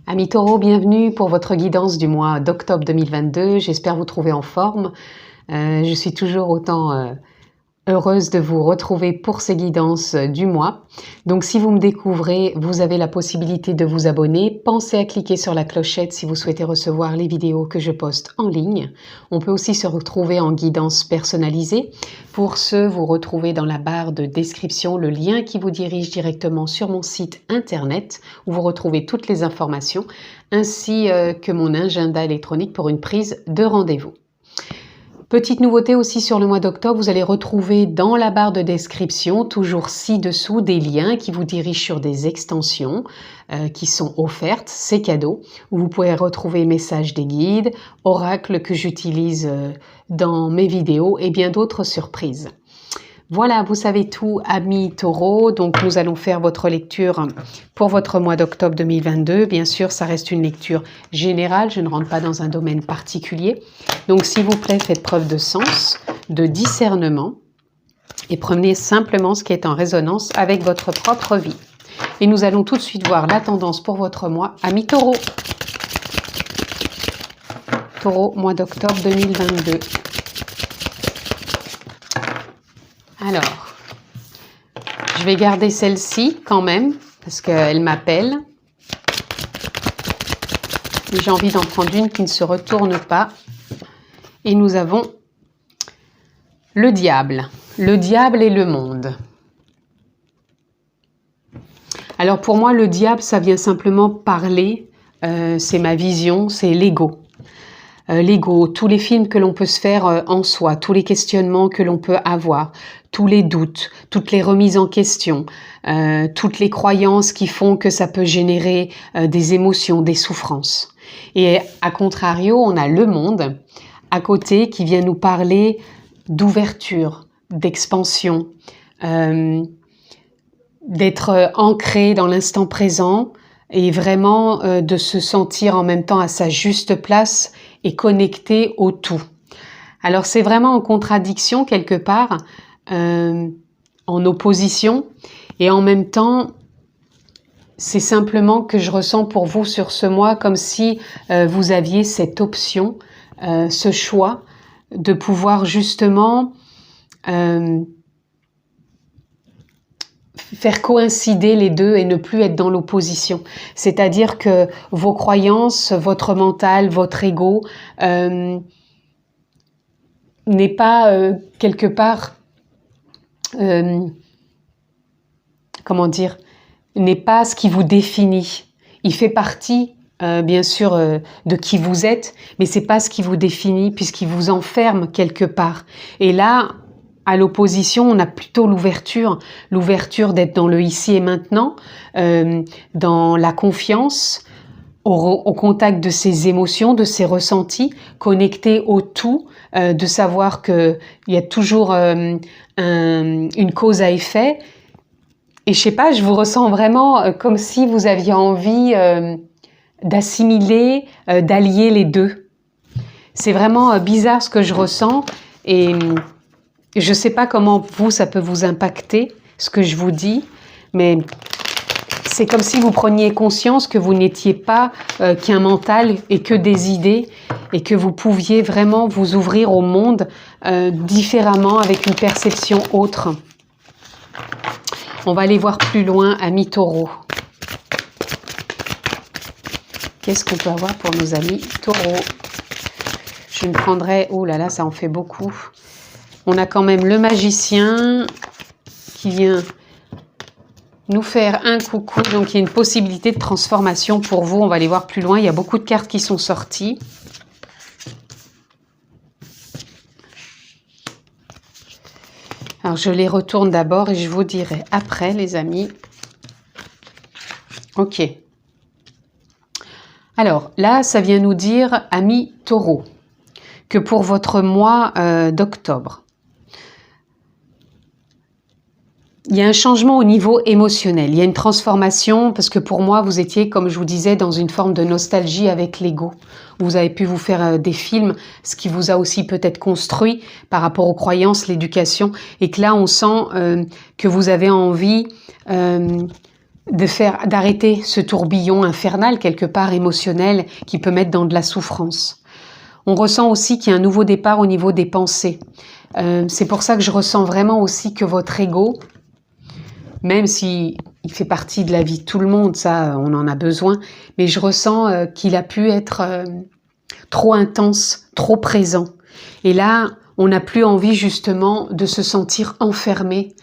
Amis Taureau, bienvenue pour votre guidance du mois d'octobre 2022. J'espère vous trouver en forme. Je suis toujours autant heureuse de vous retrouver pour ces guidances du mois. Donc si vous me découvrez, vous avez la possibilité de vous abonner. Pensez à cliquer sur la clochette si vous souhaitez recevoir les vidéos que je poste en ligne. On peut aussi se retrouver en guidance personnalisée. Pour ce, vous retrouvez dans la barre de description le lien qui vous dirige directement sur mon site internet où vous retrouvez toutes les informations ainsi que mon agenda électronique pour une prise de rendez-vous. Petite nouveauté aussi sur le mois d'octobre, vous allez retrouver dans la barre de description, toujours ci-dessous, des liens qui vous dirigent sur des extensions qui sont offertes, c'est cadeau, où vous pouvez retrouver messages des guides, oracles que j'utilise dans mes vidéos et bien d'autres surprises. Voilà, vous savez tout, amis Taureau. Donc, nous allons faire votre lecture pour votre mois d'octobre 2022. Bien sûr, ça reste une lecture générale. Je ne rentre pas dans un domaine particulier. Donc, s'il vous plaît, faites preuve de sens, de discernement et prenez simplement ce qui est en résonance avec votre propre vie. Et nous allons tout de suite voir la tendance pour votre mois, amis Taureau. Taureau, mois d'octobre 2022. Alors, je vais garder celle-ci quand même, parce qu'elle m'appelle. J'ai envie d'en prendre une qui ne se retourne pas. Et nous avons le diable et le monde. Alors pour moi, le diable, ça vient simplement parler, c'est ma vision, c'est l'ego. L'ego, tous les films que l'on peut se faire en soi, tous les questionnements que l'on peut avoir, tous les doutes, toutes les remises en question, toutes les croyances qui font que ça peut générer des émotions, des souffrances. Et à contrario, on a le monde à côté qui vient nous parler d'ouverture, d'expansion, d'être ancré dans l'instant présent et vraiment de se sentir en même temps à sa juste place et connecté au tout. Alors c'est vraiment en contradiction quelque part, en opposition, et en même temps c'est simplement que je ressens pour vous sur ce mois comme si vous aviez cette option, ce choix de pouvoir justement faire coïncider les deux et ne plus être dans l'opposition. C'est-à-dire que vos croyances, votre mental, votre ego n'est pas quelque part, comment dire, n'est pas ce qui vous définit. Il fait partie, bien sûr, de qui vous êtes, mais c'est pas ce qui vous définit puisqu'il vous enferme quelque part. Et là, à l'opposition, on a plutôt l'ouverture d'être dans le ici et maintenant, dans la confiance, au contact de ses émotions, de ses ressentis, connecté au tout, de savoir qu'il y a toujours une cause à effet. Et je sais pas, je vous ressens vraiment comme si vous aviez envie d'assimiler, d'allier les deux. C'est vraiment bizarre ce que je ressens et je ne sais pas comment ça peut vous impacter, ce que je vous dis, mais c'est comme si vous preniez conscience que vous n'étiez pas qu'un mental et que des idées et que vous pouviez vraiment vous ouvrir au monde différemment, avec une perception autre. On va aller voir plus loin, amis Taureau. Qu'est-ce qu'on peut avoir pour nos amis Taureau? Je me prendrai... Oh là là, ça en fait beaucoup. On a quand même le magicien qui vient nous faire un coucou. Donc, il y a une possibilité de transformation pour vous. On va aller voir plus loin. Il y a beaucoup de cartes qui sont sorties. Alors, je les retourne d'abord et je vous dirai après, les amis. Ok. Alors, là, ça vient nous dire, amis Taureau, que pour votre mois d'octobre, il y a un changement au niveau émotionnel, il y a une transformation parce que pour moi, vous étiez, comme je vous disais, dans une forme de nostalgie avec l'ego. Vous avez pu vous faire des films, ce qui vous a aussi peut-être construit par rapport aux croyances, l'éducation, et que là, on sent que vous avez envie d'arrêter ce tourbillon infernal quelque part émotionnel qui peut mettre dans de la souffrance. On ressent aussi qu'il y a un nouveau départ au niveau des pensées. C'est pour ça que je ressens vraiment aussi que votre ego, même si il fait partie de la vie de tout le monde, ça on en a besoin, mais je ressens qu'il a pu être trop intense, trop présent. Et là, on n'a plus envie justement de se sentir enfermé,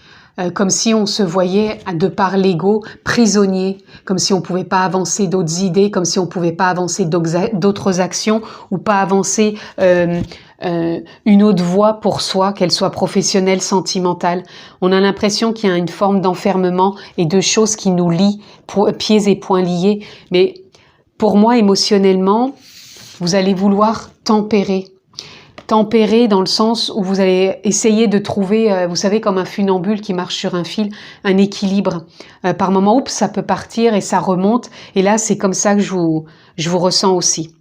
comme si on se voyait, de par l'ego, prisonnier, comme si on ne pouvait pas avancer d'autres idées, comme si on ne pouvait pas avancer d'autres actions, ou pas avancer une autre voie pour soi, qu'elle soit professionnelle, sentimentale. On a l'impression qu'il y a une forme d'enfermement et de choses qui nous lient, pieds et poings liés. Mais pour moi, émotionnellement, vous allez vouloir tempérer. Tempérer dans le sens où vous allez essayer de trouver, vous savez, comme un funambule qui marche sur un fil, un équilibre. Par moment, oups, ça peut partir et ça remonte. Et là, c'est comme ça que je vous ressens aussi.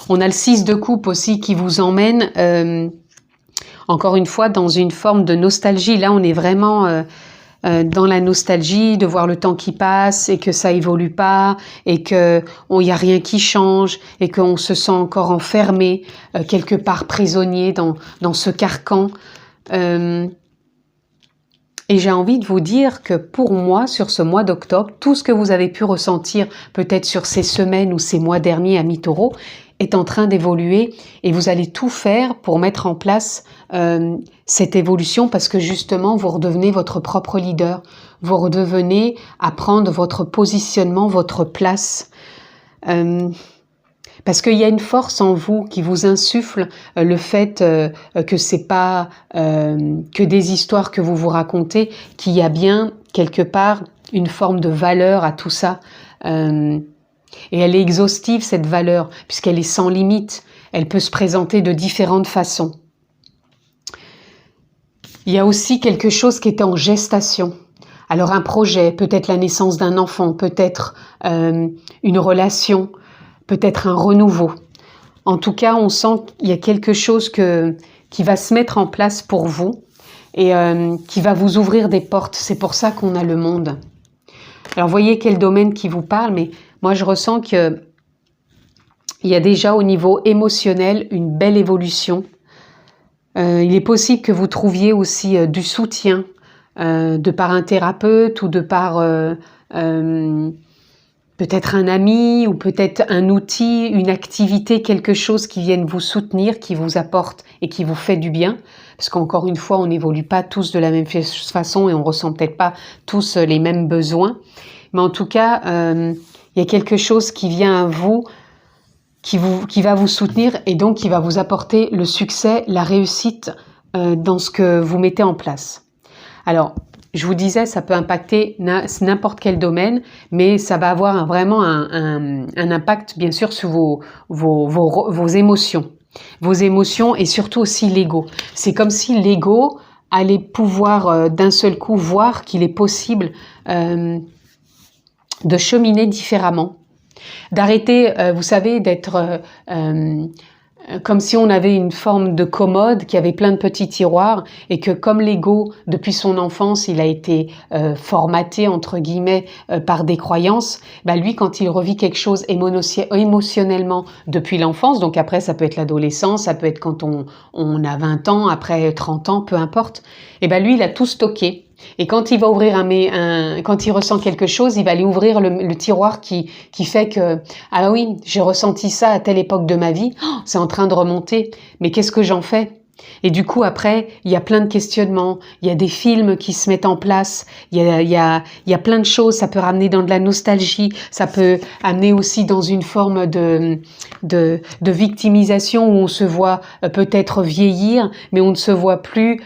On a le 6 de coupe aussi qui vous emmène, encore une fois, dans une forme de nostalgie. Là, on est vraiment dans la nostalgie de voir le temps qui passe et que ça évolue pas et que il y a rien qui change et qu'on se sent encore enfermé, quelque part prisonnier dans ce carcan. Et j'ai envie de vous dire que pour moi, sur ce mois d'octobre, tout ce que vous avez pu ressentir peut-être sur ces semaines ou ces mois derniers à mi-taureau est en train d'évoluer et vous allez tout faire pour mettre en place cette évolution parce que justement, vous redevenez votre propre leader. Vous redevenez à prendre votre positionnement, votre place. Parce qu'il y a une force en vous qui vous insuffle le fait que c'est pas que des histoires que vous vous racontez, qu'il y a bien quelque part une forme de valeur à tout ça. Et elle est exhaustive, cette valeur, puisqu'elle est sans limite. Elle peut se présenter de différentes façons. Il y a aussi quelque chose qui est en gestation. Alors un projet, peut-être la naissance d'un enfant, peut-être une relation, peut-être un renouveau. En tout cas, on sent qu'il y a quelque chose qui va se mettre en place pour vous et qui va vous ouvrir des portes. C'est pour ça qu'on a le monde. Alors, voyez quel domaine qui vous parle, mais moi, je ressens qu'il y a déjà au niveau émotionnel une belle évolution. Il est possible que vous trouviez aussi du soutien de par un thérapeute ou de par peut-être un ami ou peut-être un outil, une activité, quelque chose qui vienne vous soutenir, qui vous apporte et qui vous fait du bien. Parce qu'encore une fois, on n'évolue pas tous de la même façon et on ressent peut-être pas tous les mêmes besoins. Mais en tout cas, il y a quelque chose qui vient à vous, qui va vous soutenir et donc qui va vous apporter le succès, la réussite dans ce que vous mettez en place. Alors, je vous disais, ça peut impacter n'importe quel domaine, mais ça va avoir vraiment un impact, bien sûr, sur vos émotions. Vos émotions et surtout aussi l'ego. C'est comme si l'ego allait pouvoir d'un seul coup voir qu'il est possible de cheminer différemment. D'arrêter, vous savez, d'être comme si on avait une forme de commode qui avait plein de petits tiroirs et que comme l'ego, depuis son enfance, il a été formaté, entre guillemets, par des croyances, bah lui, quand il revit quelque chose émotionnellement depuis l'enfance, donc après ça peut être l'adolescence, ça peut être quand on a 20 ans, après 30 ans, peu importe, et bah lui, il a tout stocké. Et quand il va ouvrir quand il ressent quelque chose, il va aller ouvrir le tiroir qui fait que ah oui, j'ai ressenti ça à telle époque de ma vie, oh, c'est en train de remonter, mais qu'est-ce que j'en fais? Et du coup après, il y a plein de questionnements, il y a des films qui se mettent en place, il y a plein de choses, ça peut ramener dans de la nostalgie, ça peut amener aussi dans une forme de victimisation où on se voit peut-être vieillir, mais on ne se voit plus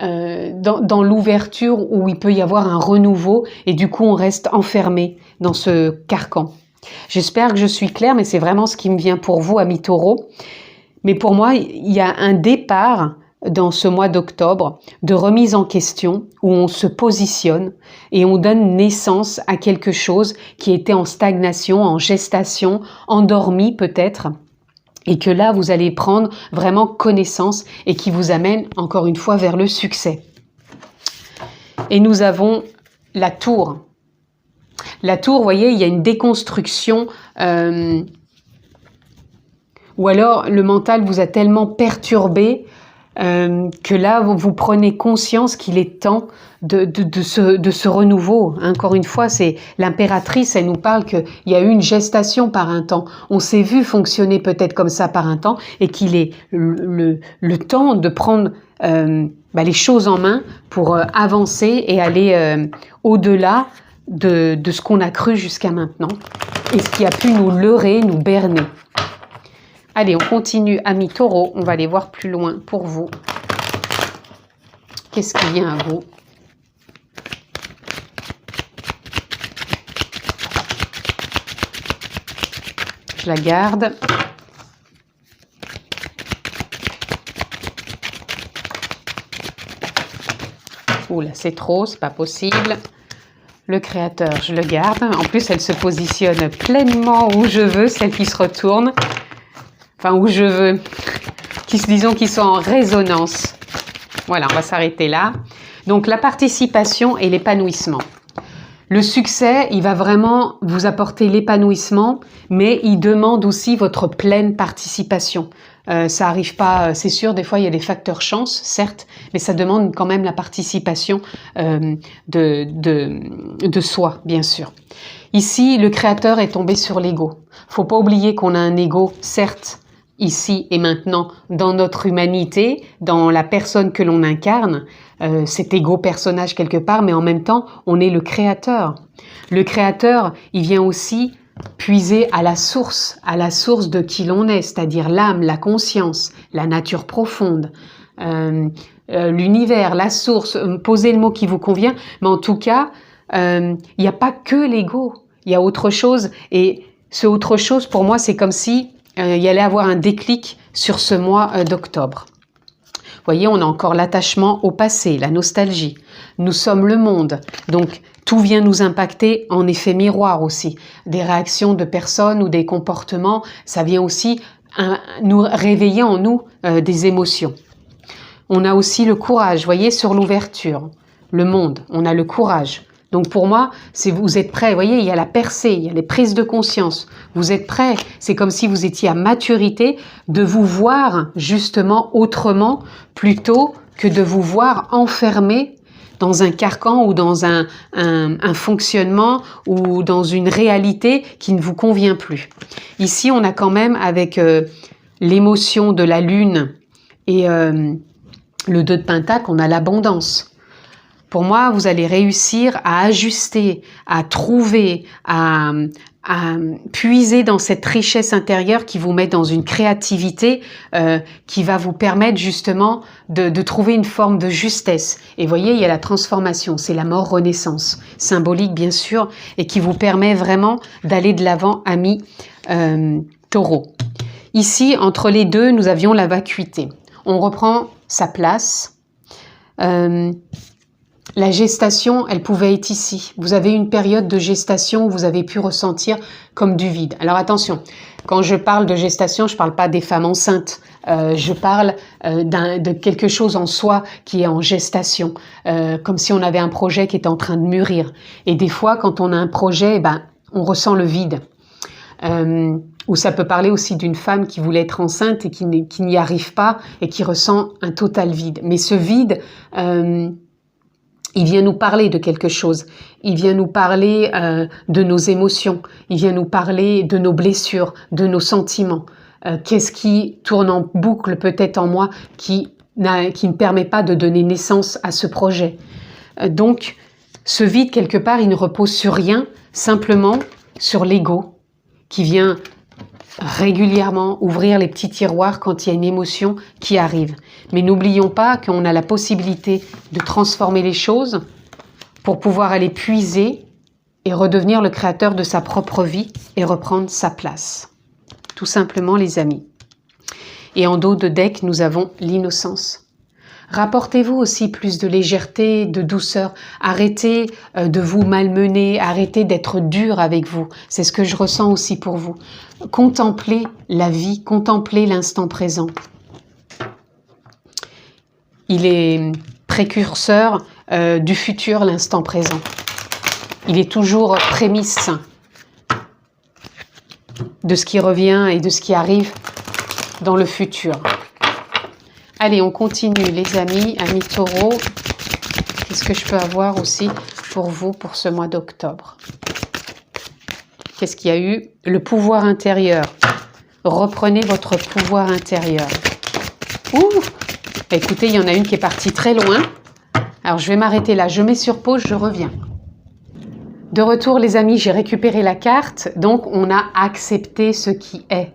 dans l'ouverture où il peut y avoir un renouveau et du coup on reste enfermé dans ce carcan. J'espère que je suis claire, mais c'est vraiment ce qui me vient pour vous, amis taureaux. Mais pour moi, il y a un départ dans ce mois d'octobre de remise en question où on se positionne et on donne naissance à quelque chose qui était en stagnation, en gestation, endormi peut-être. Et que là, vous allez prendre vraiment connaissance et qui vous amène, encore une fois, vers le succès. Et nous avons la tour. La tour, vous voyez, il y a une déconstruction, ou alors le mental vous a tellement perturbé que là, vous prenez conscience qu'il est temps de ce renouveau. Encore une fois, c'est l'impératrice, elle nous parle qu'il y a eu une gestation par un temps. On s'est vu fonctionner peut-être comme ça par un temps et qu'il est le temps de prendre les choses en main pour avancer et aller au-delà de ce qu'on a cru jusqu'à maintenant et ce qui a pu nous leurrer, nous berner. Allez, on continue, amis taureaux. On va aller voir plus loin pour vous. Qu'est-ce qui vient à vous? Je la garde. Oula, c'est trop, c'est pas possible. Le créateur, je le garde. En plus, elle se positionne pleinement où je veux, celle qui se retourne. Enfin, où je veux, disons qu'ils sont en résonance. Voilà, on va s'arrêter là. Donc, la participation et l'épanouissement. Le succès, il va vraiment vous apporter l'épanouissement, mais il demande aussi votre pleine participation. Ça arrive pas, c'est sûr, des fois il y a des facteurs chance, certes, mais ça demande quand même la participation de soi, bien sûr. Ici, le créateur est tombé sur l'ego. Faut pas oublier qu'on a un ego, certes, ici et maintenant, dans notre humanité, dans la personne que l'on incarne, cet égo personnage quelque part, mais en même temps, on est le créateur. Le créateur, il vient aussi puiser à la source de qui l'on est, c'est-à-dire l'âme, la conscience, la nature profonde, l'univers, la source, posez le mot qui vous convient, mais en tout cas, il n'y a pas que l'ego, il y a autre chose, et ce autre chose, pour moi, c'est comme si il y allait avoir un déclic sur ce mois d'octobre. Vous voyez, on a encore l'attachement au passé, la nostalgie. Nous sommes le monde, donc tout vient nous impacter en effet miroir aussi. Des réactions de personnes ou des comportements, ça vient aussi nous réveiller en nous des émotions. On a aussi le courage, vous voyez, sur l'ouverture. Le monde, on a le courage. Donc pour moi, vous êtes prêts, vous voyez, il y a la percée, il y a les prises de conscience. Vous êtes prêts, c'est comme si vous étiez à maturité de vous voir justement autrement plutôt que de vous voir enfermé dans un carcan ou dans un fonctionnement ou dans une réalité qui ne vous convient plus. Ici, on a quand même avec l'émotion de la lune et le 2 de Pentacle, on a l'abondance. Pour moi, vous allez réussir à ajuster, à trouver, à puiser dans cette richesse intérieure qui vous met dans une créativité qui va vous permettre justement de trouver une forme de justesse. Et voyez, il y a la transformation, c'est la mort-renaissance, symbolique bien sûr, et qui vous permet vraiment d'aller de l'avant, amis taureaux. Ici, entre les deux, nous avions la vacuité. On reprend sa place. La gestation, elle pouvait être ici. Vous avez une période de gestation où vous avez pu ressentir comme du vide. Alors attention, quand je parle de gestation, je ne parle pas des femmes enceintes. Je parle de quelque chose en soi qui est en gestation. Comme si on avait un projet qui était en train de mûrir. Et des fois, quand on a un projet, on ressent le vide. Ou ça peut parler aussi d'une femme qui voulait être enceinte et qui n'y arrive pas et qui ressent un total vide. Mais ce vide... il vient nous parler de quelque chose, il vient nous parler de nos émotions, il vient nous parler de nos blessures, de nos sentiments. Qu'est-ce qui tourne en boucle peut-être en moi qui ne permet pas de donner naissance à ce projet. Donc, ce vide, quelque part, il ne repose sur rien, simplement sur l'ego qui vient régulièrement ouvrir les petits tiroirs quand il y a une émotion qui arrive. Mais n'oublions pas qu'on a la possibilité de transformer les choses pour pouvoir aller puiser et redevenir le créateur de sa propre vie et reprendre sa place. Tout simplement, les amis. Et en dos de deck, nous avons l'innocence. Rapportez-vous aussi plus de légèreté, de douceur. Arrêtez de vous malmener, arrêtez d'être dur avec vous. C'est ce que je ressens aussi pour vous. Contemplez la vie, contemplez l'instant présent. Il est précurseur du futur, l'instant présent. il est toujours prémisse de ce qui revient et de ce qui arrive dans le futur. Allez, on continue les amis Taureau. Qu'est-ce que je peux avoir aussi pour vous pour ce mois d'octobre? Qu'est-ce qu'il y a eu? Le pouvoir intérieur. Reprenez votre pouvoir intérieur. Ouh! Écoutez, il y en a une qui est partie très loin. Alors, je vais m'arrêter là. Je mets sur pause, je reviens. De retour, les amis, j'ai récupéré la carte. Donc, on a accepté ce qui est.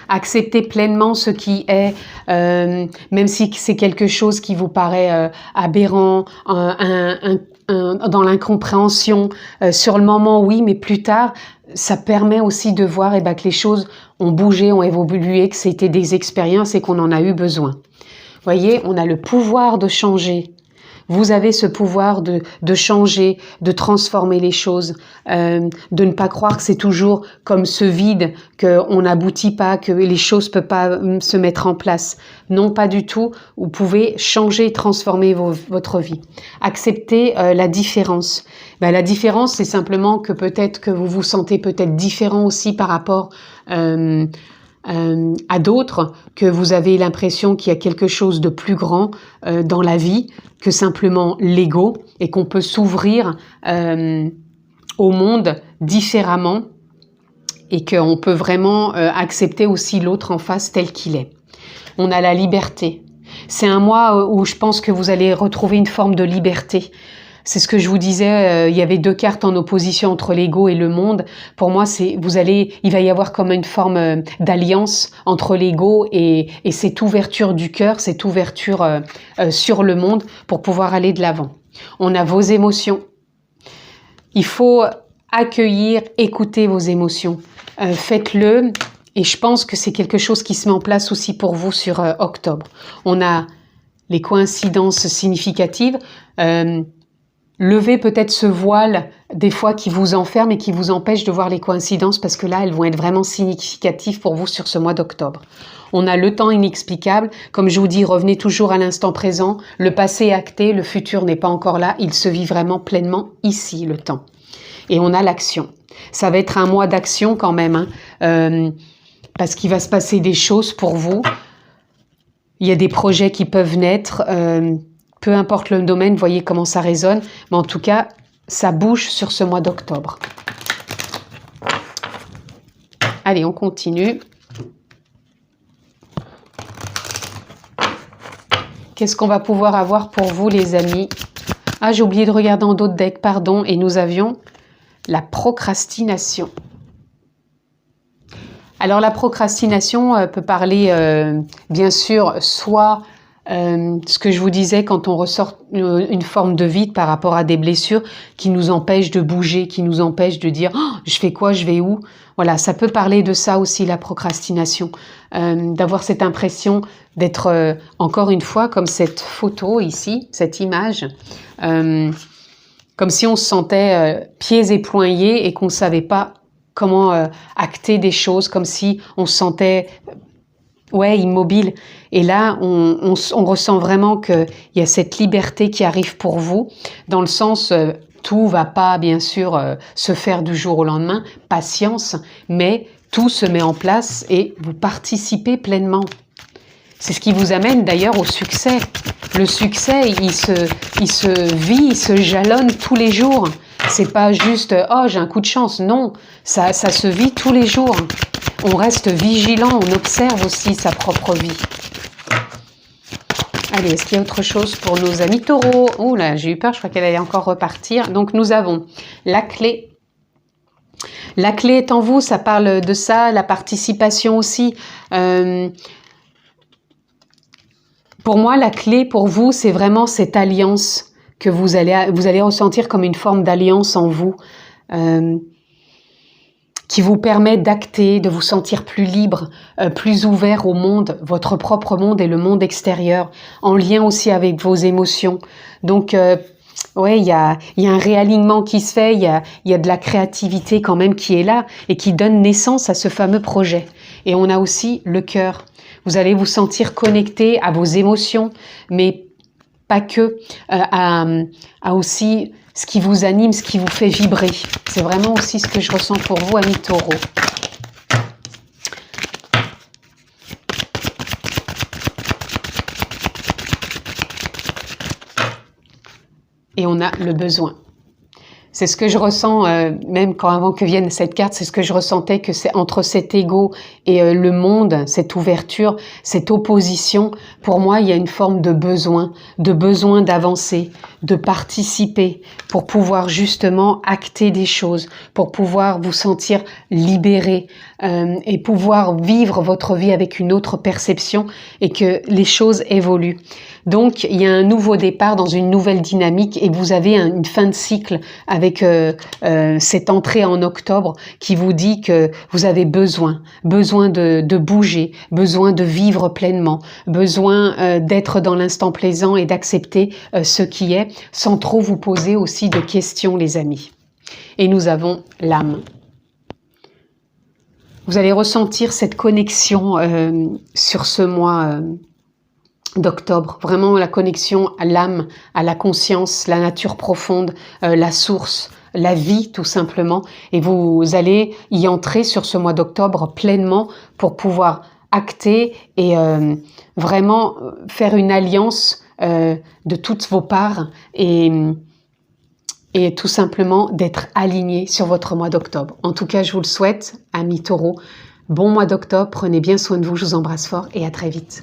Accepter pleinement ce qui est, même si c'est quelque chose qui vous paraît aberrant, dans l'incompréhension. Sur le moment, oui, mais plus tard, ça permet aussi de voir que les choses ont bougé, ont évolué, que c'était des expériences et qu'on en a eu besoin. Vous voyez, on a le pouvoir de changer. Vous avez ce pouvoir de changer, de transformer les choses, de ne pas croire que c'est toujours comme ce vide, qu'on n'aboutit pas, que les choses ne peuvent pas se mettre en place. Non, pas du tout. Vous pouvez changer, transformer votre vie. Acceptez la différence. La différence, c'est simplement que peut-être que vous vous sentez peut-être différent aussi par rapport à d'autres, que vous avez l'impression qu'il y a quelque chose de plus grand dans la vie que simplement l'ego et qu'on peut s'ouvrir au monde différemment et qu'on peut vraiment accepter aussi l'autre en face tel qu'il est. On a la liberté. C'est un mois où je pense que vous allez retrouver une forme de liberté. C'est ce que je vous disais, il y avait deux cartes en opposition entre l'ego et le monde. Pour moi, il va y avoir comme une forme d'alliance entre l'ego et cette ouverture du cœur, cette ouverture sur le monde pour pouvoir aller de l'avant. On a vos émotions. Il faut accueillir, écouter vos émotions. Faites-le et je pense que c'est quelque chose qui se met en place aussi pour vous sur octobre. On a les coïncidences significatives. Levez peut-être ce voile des fois qui vous enferme et qui vous empêche de voir les coïncidences parce que là, elles vont être vraiment significatives pour vous sur ce mois d'octobre. On a le temps inexplicable. Comme je vous dis, revenez toujours à l'instant présent. Le passé est acté, le futur n'est pas encore là. Il se vit vraiment pleinement ici, le temps. Et on a l'action. Ça va être un mois d'action quand même, parce qu'il va se passer des choses pour vous. Il y a des projets qui peuvent naître. Peu importe le domaine, voyez comment ça résonne. Mais en tout cas, ça bouge sur ce mois d'octobre. Allez, on continue. Qu'est-ce qu'on va pouvoir avoir pour vous, les amis? Ah, j'ai oublié de regarder en d'autres decks, pardon. Et nous avions la procrastination. Alors, la procrastination peut parler, bien sûr, soit... ce que je vous disais, quand on ressort une forme de vide par rapport à des blessures qui nous empêchent de bouger, qui nous empêchent de dire oh, je fais quoi, je vais où? Voilà, ça peut parler de ça aussi, la procrastination, d'avoir cette impression d'être, encore une fois, comme cette photo ici, cette image, comme si on se sentait pieds et poings liés et qu'on ne savait pas comment acter des choses, comme si on se sentait... immobile. Et là, on ressent vraiment qu'il y a cette liberté qui arrive pour vous, dans le sens, tout va pas, bien sûr, se faire du jour au lendemain, patience, mais tout se met en place et vous participez pleinement. C'est ce qui vous amène d'ailleurs au succès. Le succès, il se vit, il se jalonne tous les jours. C'est pas juste « oh, j'ai un coup de chance ». Non, ça se vit tous les jours. On reste vigilant, on observe aussi sa propre vie. Allez, est-ce qu'il y a autre chose pour nos amis taureaux? Oh là, j'ai eu peur, je crois qu'elle allait encore repartir. Donc, nous avons la clé. La clé est en vous, ça parle de ça, la participation aussi. Pour moi, la clé pour vous, c'est vraiment cette alliance que vous allez ressentir comme une forme d'alliance en vous. Qui vous permet d'acter, de vous sentir plus libre, plus ouvert au monde, votre propre monde et le monde extérieur, en lien aussi avec vos émotions. Donc, il y a un réalignement qui se fait, il y a de la créativité quand même qui est là et qui donne naissance à ce fameux projet. Et on a aussi le cœur. Vous allez vous sentir connecté à vos émotions, mais pas que, à aussi ce qui vous anime, ce qui vous fait vibrer. C'est vraiment aussi ce que je ressens pour vous, amis taureaux. Et on a le besoin. C'est ce que je ressens, même avant que vienne cette carte, c'est ce que je ressentais, que c'est entre cet ego et le monde, cette ouverture, cette opposition. Pour moi, il y a une forme de besoin d'avancer, de participer, pour pouvoir justement acter des choses, pour pouvoir vous sentir libéré et pouvoir vivre votre vie avec une autre perception et que les choses évoluent. Donc, il y a un nouveau départ dans une nouvelle dynamique et vous avez une fin de cycle avec cette entrée en octobre qui vous dit que vous avez besoin de bouger, besoin de vivre pleinement, besoin d'être dans l'instant présent et d'accepter ce qui est, sans trop vous poser aussi de questions, les amis. Et nous avons l'âme. Vous allez ressentir cette connexion sur ce mois d'octobre, vraiment la connexion à l'âme, à la conscience, la nature profonde, la source, la vie tout simplement. Et vous allez y entrer sur ce mois d'octobre pleinement pour pouvoir acter et vraiment faire une alliance de toutes vos parts et tout simplement d'être aligné sur votre mois d'octobre. En tout cas, je vous le souhaite, amis taureaux. Bon mois d'octobre, prenez bien soin de vous, je vous embrasse fort et à très vite.